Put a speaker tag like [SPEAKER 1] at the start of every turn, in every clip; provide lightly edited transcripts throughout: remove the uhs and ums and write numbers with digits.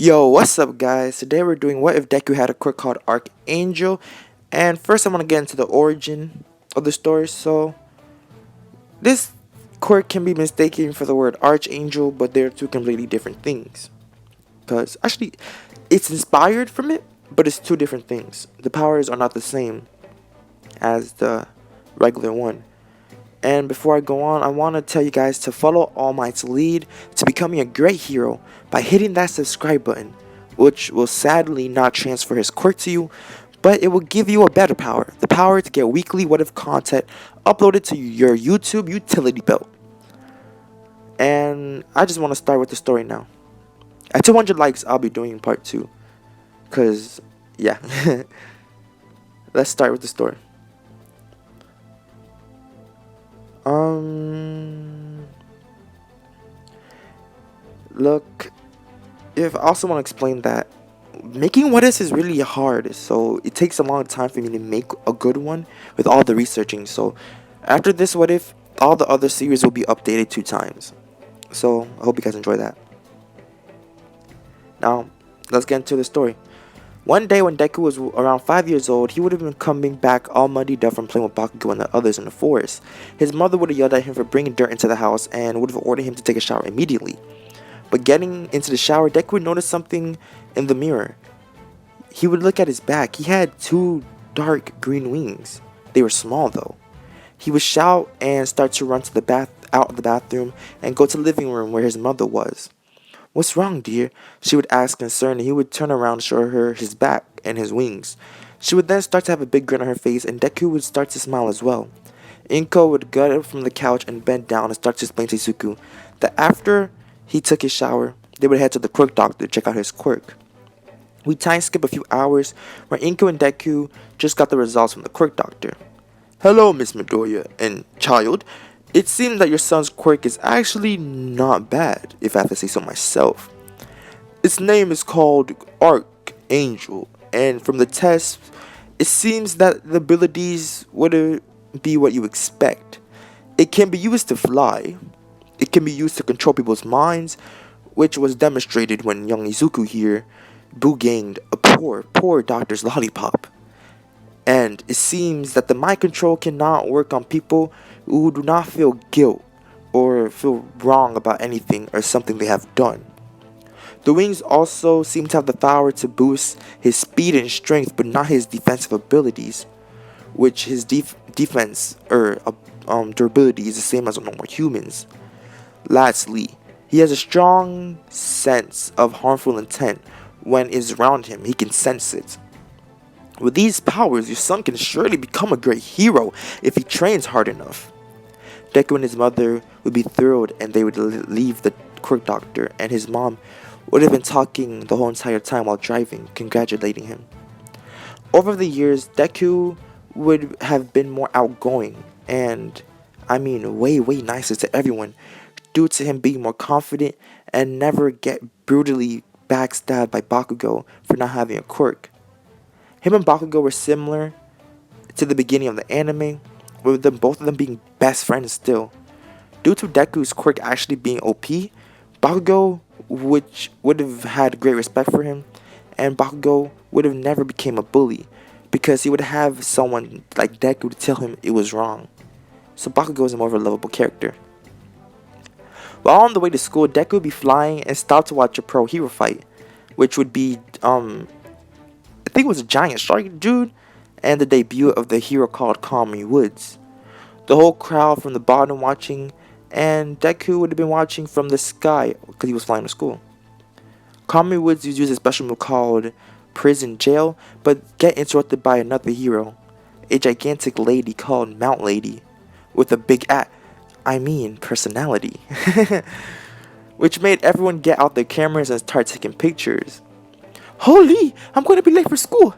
[SPEAKER 1] Yo, what's up, guys? Today we're doing What If Deku Had a Quirk called Archangel. And first, I want to get into the origin of the story. So, this quirk can be mistaken for the word Archangel, but they're two completely different things. Because actually, it's inspired from it, but it's two different things. The powers are not the same as the regular one. And before I go on, I want to tell you guys to follow All Might's lead to becoming a great hero by hitting that subscribe button, which will sadly not transfer his quirk to you, but it will give you a better power, the power to get weekly What If content uploaded to your YouTube utility belt. And I just want to start with the story now. At 200 likes, I'll be doing part 2, because, yeah. Let's start with the story. Look, if I also want to explain that making what is really hard, so it takes a long time for me to make a good one with all the researching. So after this what if, all the other series will be updated 2 times. So I hope you guys enjoy that. Now let's get into the story. One day when Deku was around 5 years old, he would have been coming back all muddied up from playing with Bakugo and the others in the forest. His mother would have yelled at him for bringing dirt into the house and would have ordered him to take a shower immediately. But getting into the shower, Deku would notice something in the mirror. He would look at his back. He had 2 dark green wings. They were small though. He would shout and start to run to out of the bathroom and go to the living room where his mother was. "What's wrong, dear?" she would ask concerned, and he would turn around and show her his back and his wings. She would then start to have a big grin on her face, and Deku would start to smile as well. Inko would get up from the couch and bend down and start to explain to Izuku that after he took his shower, they would head to the quirk doctor to check out his quirk. We time skip a few hours where Inko and Deku just got the results from the quirk doctor. "Hello, Miss Midoriya and child. It seems that your son's quirk is actually not bad, if I have to say so myself. Its name is called Archangel, and from the test, it seems that the abilities would be what you expect. It can be used to fly. It can be used to control people's minds, which was demonstrated when young Izuku here boogained a poor doctor's lollipop. And it seems that the mind control cannot work on people who do not feel guilt or feel wrong about anything or something they have done. The wings also seem to have the power to boost his speed and strength, but not his defensive abilities, which his defense or durability is the same as normal humans. Lastly, he has a strong sense of harmful intent. When it's around him, he can sense it. With these powers, your son can surely become a great hero if he trains hard enough." Deku and his mother would be thrilled, and they would leave the quirk doctor, and his mom would have been talking the whole entire time while driving, congratulating him. Over the years, Deku would have been more outgoing and, way nicer to everyone, due to him being more confident and never get brutally backstabbed by Bakugo for not having a quirk. Him and Bakugo were similar to the beginning of the anime, with both of them being best friends still. Due to Deku's quirk actually being OP, Bakugo which would have had great respect for him, and Bakugo would have never became a bully, because he would have someone like Deku to tell him it was wrong. So Bakugo is a more of a lovable character. While on the way to school, Deku would be flying and stop to watch a pro hero fight, which would be I think it was a giant shark dude, and the debut of the hero called Kamui Woods. The whole crowd from the bottom watching, and Deku would have been watching from the sky because he was flying to school. Kamui Woods used a special move called Prison Jail, but get interrupted by another hero, a gigantic lady called Mount Lady, with a big personality, which made everyone get out their cameras and start taking pictures. "Holy, I'm going to be late for school!"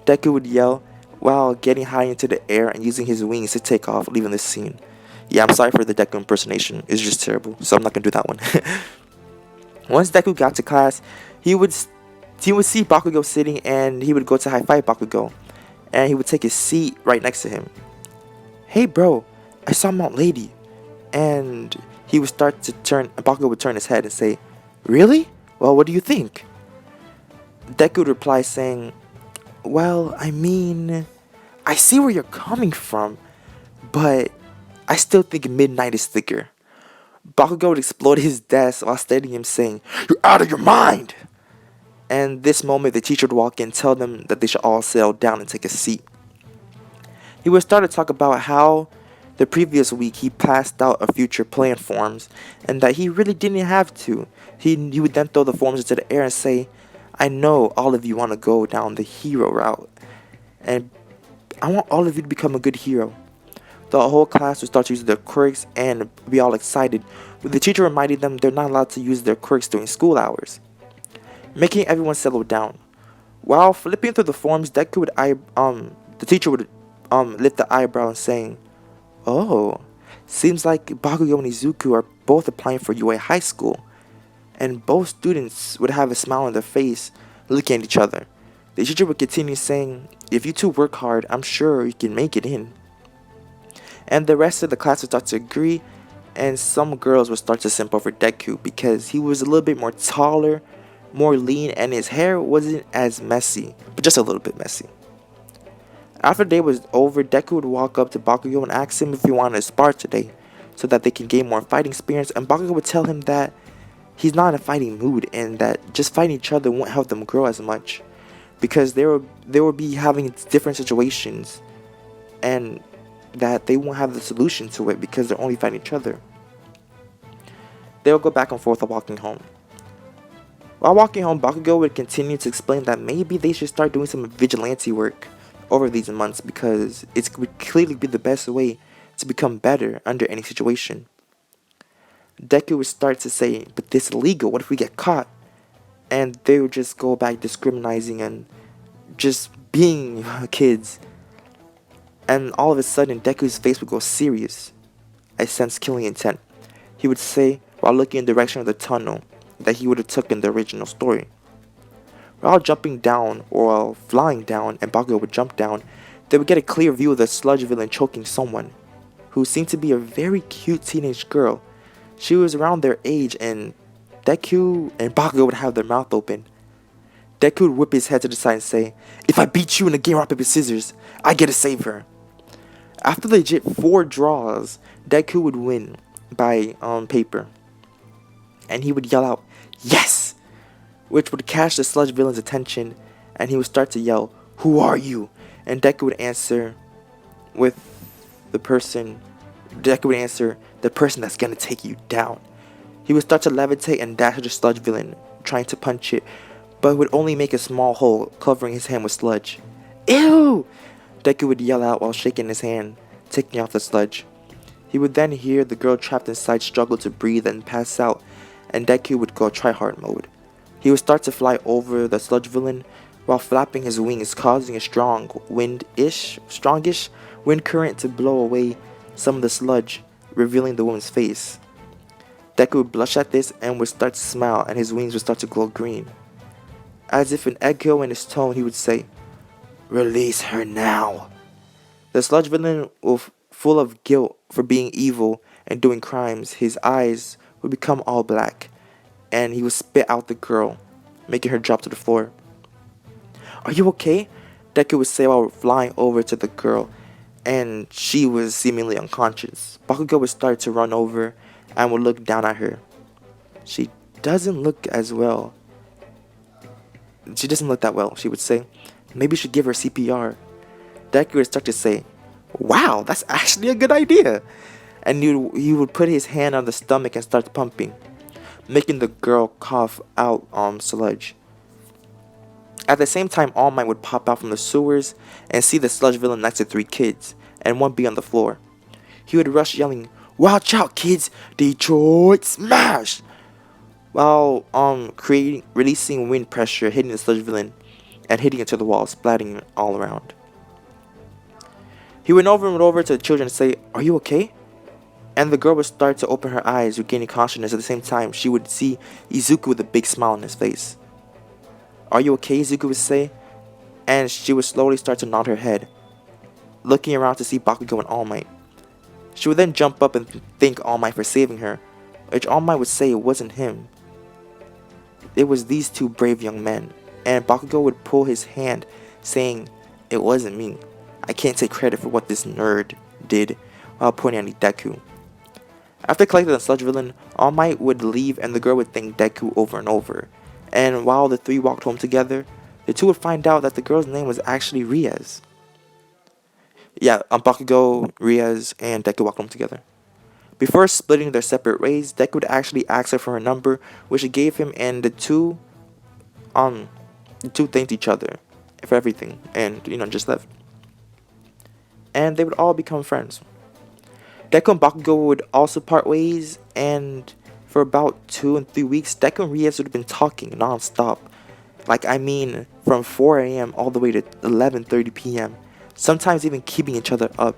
[SPEAKER 1] Deku would yell while getting high into the air and using his wings to take off, leaving the scene. Yeah, I'm sorry for the Deku impersonation. It's just terrible, so I'm not going to do that one. Once Deku got to class, he would see Bakugo sitting, and he would go to high-five Bakugo, and he would take his seat right next to him. "Hey bro, I saw Mount Lady." And Bakugo would turn his head and say, "Really? Well, what do you think?" Deku would reply saying, well, I mean, I see where you're coming from, but I still think midnight is thicker. Bakugo would explode his desk while staring him saying, you're out of your mind! And this moment the teacher would walk in and tell them that they should all settle down and take a seat. He would start to talk about how the previous week he passed out a future plan forms and that he really didn't have to. He would then throw the forms into the air and say, I know all of you want to go down the hero route, and I want all of you to become a good hero. The whole class would start to use their quirks and be all excited, with the teacher reminding them they're not allowed to use their quirks during school hours, making everyone settle down. While flipping through the forms, the teacher would lift the eyebrow and saying, "Oh, seems like Bakugo and Izuku are both applying for UA High School." And both students would have a smile on their face, looking at each other. The teacher would continue saying, "If you two work hard, I'm sure you can make it in." And the rest of the class would start to agree, and some girls would start to simp over Deku because he was a little bit more taller, more lean, and his hair wasn't as messy, but just a little bit messy. After the day was over, Deku would walk up to Bakugo and ask him if he wanted to spar today, so that they can gain more fighting experience, and Bakugo would tell him that he's not in a fighting mood and that just fighting each other won't help them grow as much, because they will be having different situations, and that they won't have the solution to it because they're only fighting each other. They'll go back and forth while walking home. While walking home, Bakugo would continue to explain that maybe they should start doing some vigilante work over these months because it would clearly be the best way to become better under any situation. Deku would start to say, but this is illegal, what if we get caught? And they would just go back discriminating and just being kids. And all of a sudden, Deku's face would go serious. I sense killing intent, he would say while looking in the direction of the tunnel that he would have took in the original story. While jumping down or while flying down and Bakugo would jump down, they would get a clear view of the sludge villain choking someone, who seemed to be a very cute teenage girl. She was around their age, and Deku and Bakugo would have their mouth open. Deku would whip his head to the side and say, if I beat you in a game of rock, paper, scissors, I get to save her. After legit 4 draws, Deku would win by paper. And he would yell out, yes! Which would catch the sludge villain's attention, and he would start to yell, who are you? And Deku would answer the person that's gonna take you down. He would start to levitate and dash at the sludge villain, trying to punch it, but would only make a small hole, covering his hand with sludge. Ew! Deku would yell out while shaking his hand, taking off the sludge. He would then hear the girl trapped inside struggle to breathe and pass out, and Deku would go tryhard mode. He would start to fly over the sludge villain while flapping his wings, causing a strongish wind current to blow away some of the sludge, revealing the woman's face. Deku would blush at this and would start to smile, and his wings would start to glow green. As if an echo in his tone, he would say, release her now. The sludge villain, full of guilt for being evil and doing crimes, his eyes would become all black, and he would spit out the girl, making her drop to the floor. Are you okay? Deku would say while flying over to the girl, and she was seemingly unconscious. Bakugo would start to run over and would look down at her. She doesn't look that well, she would say. Maybe you should give her CPR. Deku would start to say, wow, that's actually a good idea. And he would put his hand on the stomach and start pumping, making the girl cough out sludge. At the same time, All Might would pop out from the sewers and see the sludge villain next to 3 kids, and one be on the floor. He would rush yelling, watch out kids, Detroit smash! While releasing wind pressure, hitting the sludge villain and hitting it to the wall, splatting all around. He went over and over to the children and say, are you okay? And the girl would start to open her eyes, regaining consciousness. At the same time, she would see Izuku with a big smile on his face. Are you okay? Izuku would say, and she would slowly start to nod her head, looking around to see Bakugo and All Might. She would then jump up and thank All Might for saving her, which All Might would say it wasn't him. It was these 2 brave young men, and Bakugo would pull his hand, saying, "It wasn't me. I can't take credit for what this nerd did," while pointing at Deku. After collecting the sludge villain, All Might would leave and the girl would thank Deku over and over. And while the three walked home together, the two would find out that the girl's name was actually Riaz. Yeah, Bakugo, Riaz, and Deku walked home together. Before splitting their separate ways, Deku would actually ask her for her number, which she gave him, and the two thanked each other for everything, and just left. And they would all become friends. Deku and Bakugo would also part ways, and for about 2 and 3 weeks, Deku and Riaz would have been talking non-stop. From 4 a.m. all the way to 11:30 p.m., sometimes even keeping each other up.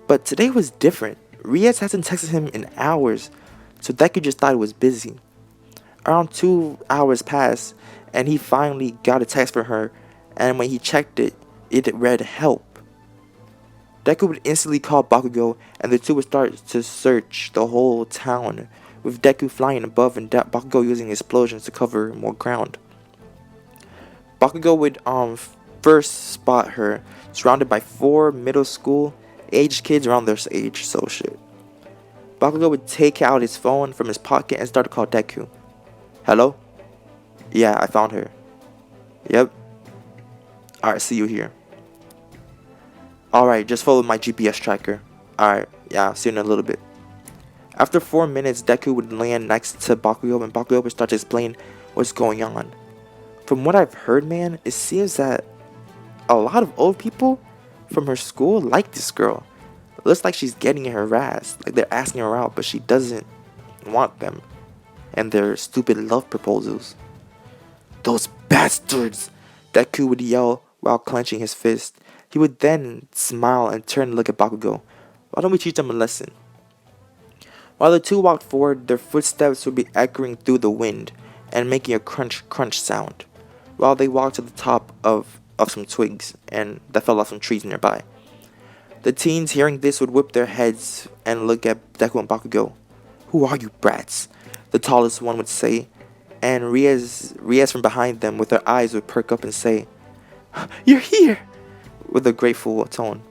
[SPEAKER 1] But today was different. Riaz hasn't texted him in hours, so Deku just thought he was busy. Around 2 hours passed, and he finally got a text from her, and when he checked it, it read "help." Deku would instantly call Bakugo, and the two would start to search the whole town, with Deku flying above and Bakugo using explosions to cover more ground. Bakugo would first spot her surrounded by 4 middle school aged kids around their age, so shit. Bakugo would take out his phone from his pocket and start to call Deku. "Hello? Yeah, I found her. Yep. Alright, see you here. Alright, just follow my GPS tracker. Alright, yeah, I'll see you in a little bit." After 4 minutes, Deku would land next to Bakugo and Bakugo would start to explain what's going on. From what I've heard, man, it seems that a lot of old people from her school like this girl. It looks like she's getting harassed, like they're asking her out, but she doesn't want them. And their stupid love proposals. "Those bastards!" Deku would yell while clenching his fist. He would then smile and turn and look at Bakugo. "Why don't we teach them a lesson?" While the two walked forward, their footsteps would be echoing through the wind and making a crunch crunch sound, while they walked to the top of some twigs and that fell off some trees nearby. The teens hearing this would whip their heads and look at Deku and Bakugo. "Who are you brats?" the tallest one would say, and Riaz from behind them with her eyes would perk up and say, "You're here!" with a grateful tone.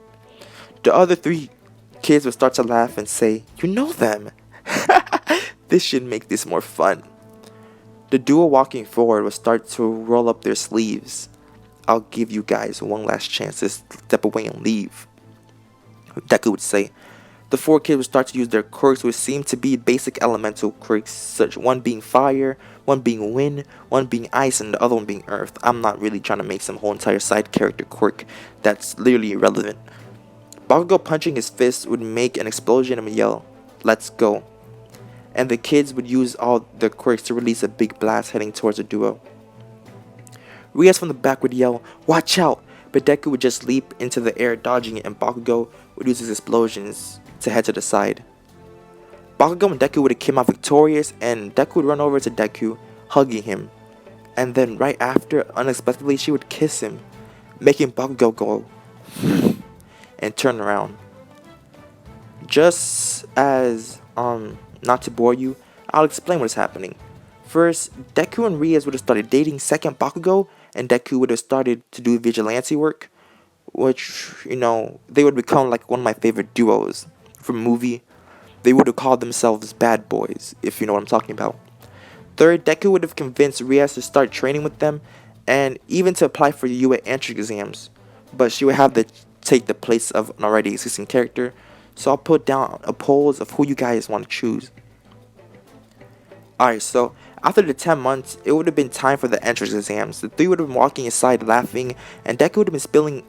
[SPEAKER 1] The other 3 kids would start to laugh and say, "You know them." This should make this more fun. The duo walking forward would start to roll up their sleeves. "I'll give you guys one last chance to step away and leave," Deku would say. The 4 kids would start to use their quirks, which seemed to be basic elemental quirks, such one being fire, one being wind, one being ice, and the other one being earth. I'm not really trying to make some whole entire side character quirk that's literally irrelevant. Bakugo punching his fist would make an explosion and would yell, "Let's go." And the kids would use all their quirks to release a big blast heading towards the duo. Riaz from the back would yell, "Watch out!" but Deku would just leap into the air dodging it, and Bakugo would use his explosions to head to the side. Bakugo and Deku would have came out victorious, and Deku would run over to Deku, hugging him. And then right after, unexpectedly, she would kiss him, making Bakugo go and turn around. Just as, not to bore you, I'll explain what is happening. First, Deku and Riaz would have started dating. Second, Bakugo and Deku would have started to do vigilante work, which, they would become like one of my favorite duos from a movie. They would have called themselves Bad Boys, if you know what I'm talking about. Third, Deku would have convinced Riaz to start training with them, and even to apply for UA entrance exams, but she would have to take the place of an already existing character, so I'll put down a polls of who you guys want to choose. Alright, so after the 10 months, it would have been time for the entrance exams. The 3 would have been walking aside laughing, and Deku would have been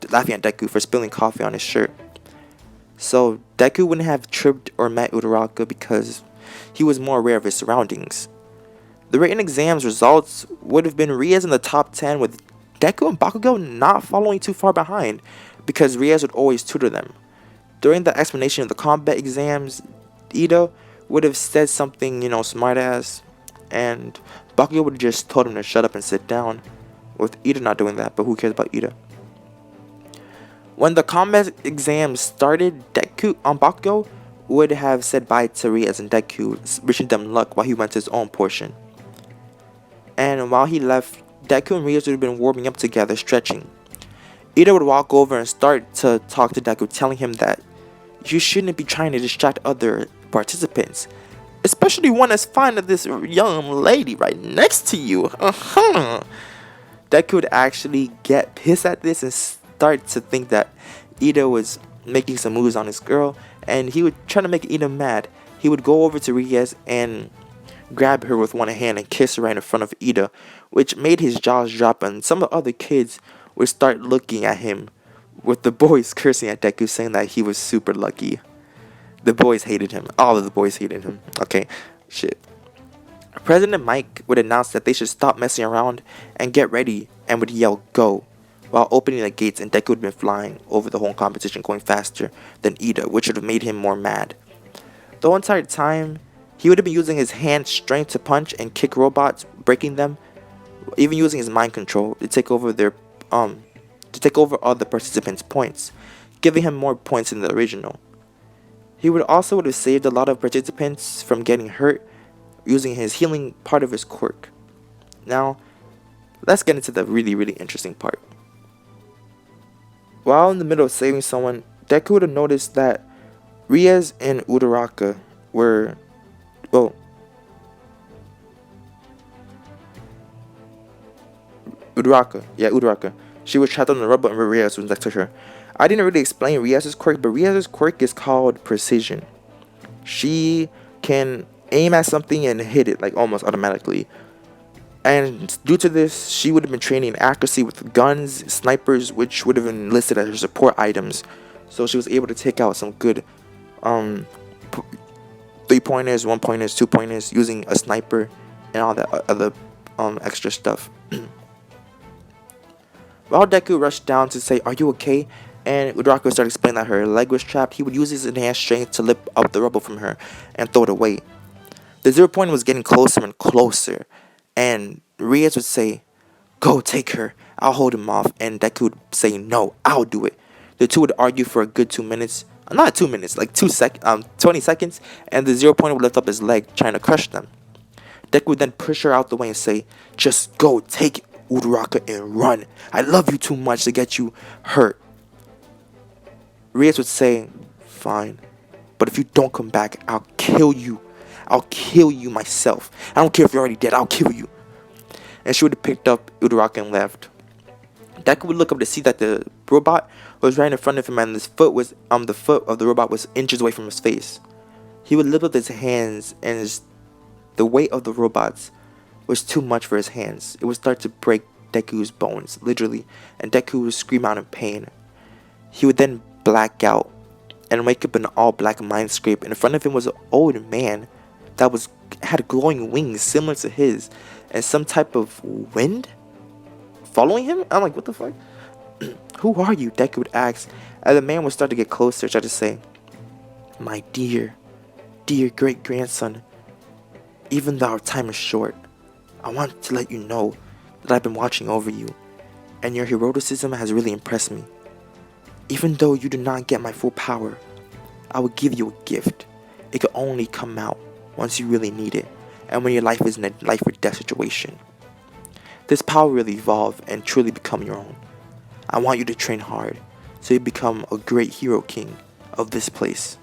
[SPEAKER 1] laughing at Deku for spilling coffee on his shirt. So Deku wouldn't have tripped or met Uraraka because he was more aware of his surroundings. The written exams results would have been Riaz in the top 10, with Deku and Bakugo not following too far behind because Riaz would always tutor them. During the explanation of the combat exams, Ida would have said something, smart ass, and Bakugo would have just told him to shut up and sit down, with Ida not doing that, but who cares about Ida? When the combat exams started, Bakugo would have said bye to Riaz and Deku, wishing them luck while he went to his own portion. And and while he left, Deku and Riaz would have been warming up together, stretching. Ida would walk over and start to talk to Deku, telling him that you shouldn't be trying to distract other participants, especially one as fine as this young lady right next to you. Deku would actually get pissed at this and start to think that Ida was making some moves on his girl, and he would try to make Ida mad. He would go over to Riaz and grab her with one hand and kiss her right in front of Ida, which made his jaws drop, and some of the other kids would start looking at him, with the boys cursing at Deku, saying that he was super lucky. The boys hated him. All of the boys hated him. Okay, shit. President Mike would announce that they should stop messing around and get ready, and would yell, "Go," while opening the gates, and Deku would have been flying over the whole competition, going faster than Ida, which would have made him more mad. The whole entire time, he would have been using his hand strength to punch and kick robots, breaking them, even using his mind control to take over all the participants' points, giving him more points than the original. He would have saved a lot of participants from getting hurt using his healing part of his quirk. Now, let's get into the really, really interesting part. While in the middle of saving someone, Deku would have noticed that Riaz and Uraraka were, well, Uraraka. She was trapped on the rubber and Riaz was next to her. I didn't really explain Riaz's quirk, but Riaz's quirk is called precision. She can aim at something and hit it like almost automatically. And due to this, she would have been training accuracy with guns, snipers, which would have been listed as her support items. So she was able to take out some good 3-pointers, 1-pointers, 2-pointers using a sniper and all that other extra stuff. While Deku rushed down to say, "Are you okay?" and Uraraka started explaining that her leg was trapped, he would use his enhanced strength to lift up the rubble from her and throw it away. The 0-point was getting closer and closer, and Riaz would say, "Go, take her, I'll hold him off," and Deku would say, "No, I'll do it." The two would argue for a good 2 minutes, not 2 minutes, like 20 seconds, and the 0-point would lift up his leg, trying to crush them. Deku would then push her out the way and say, "Just go, take Uraraka and run. I love you too much to get you hurt." Riaz would say, "Fine, but if you don't come back, I'll kill you. I'll kill you myself. I don't care if you're already dead, I'll kill you." And she would have picked up Uraraka and left. Deku would look up to see that the robot was right in front of him, and the foot of the robot was inches away from his face. He would lift up his hands, and the weight of the robots was too much for his hands. It would start to break Deku's bones, literally, and Deku would scream out in pain. He would then black out and wake up in an all-black mindscape. In front of him was an old man that had glowing wings similar to his, and some type of wind following him. I'm like, what the fuck? "Who are you?" Deku would ask, as the man would start to get closer, try to say, "My dear great-grandson, even though our time is short, I want to let you know that I've been watching over you, and your heroicism has really impressed me. Even though you do not get my full power, I will give you a gift. It can only come out once you really need it, and when your life is in a life or death situation. This power will evolve and truly become your own. I want you to train hard, so you become a great hero king of this place."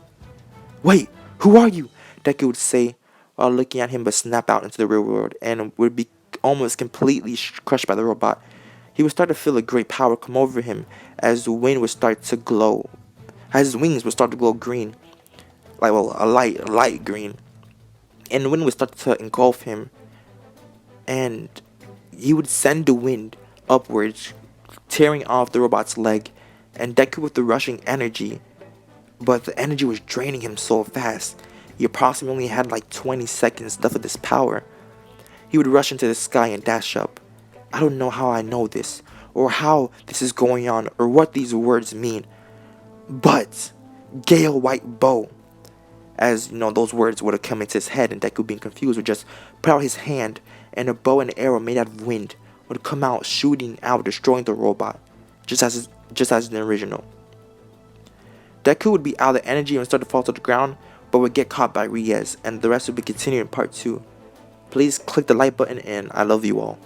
[SPEAKER 1] "Wait, who are you?" Deku would say while looking at him, but snap out into the real world and would be almost completely crushed by the robot. He would start to feel a great power come over him as the wind would start to glow, as his wings would start to glow green, like, well, a light green, and the wind would start to engulf him, and he would send the wind upwards, tearing off the robot's leg, and Deku with the rushing energy, but the energy was draining him so fast. He approximately had like 20 seconds left of this power. He would rush into the sky and dash up. I don't know how I know this, or how this is going on, or what these words mean, but Gale White Bow, as you know, those words would have come into his head, and Deku, being confused, would just put out his hand, and a bow and arrow made out of wind would come out, shooting out, destroying the robot, just as in the original. Deku would be out of energy and start to fall to the ground, but would get caught by Riaz, and the rest would be continued in part 2. Please click the like button, and I love you all.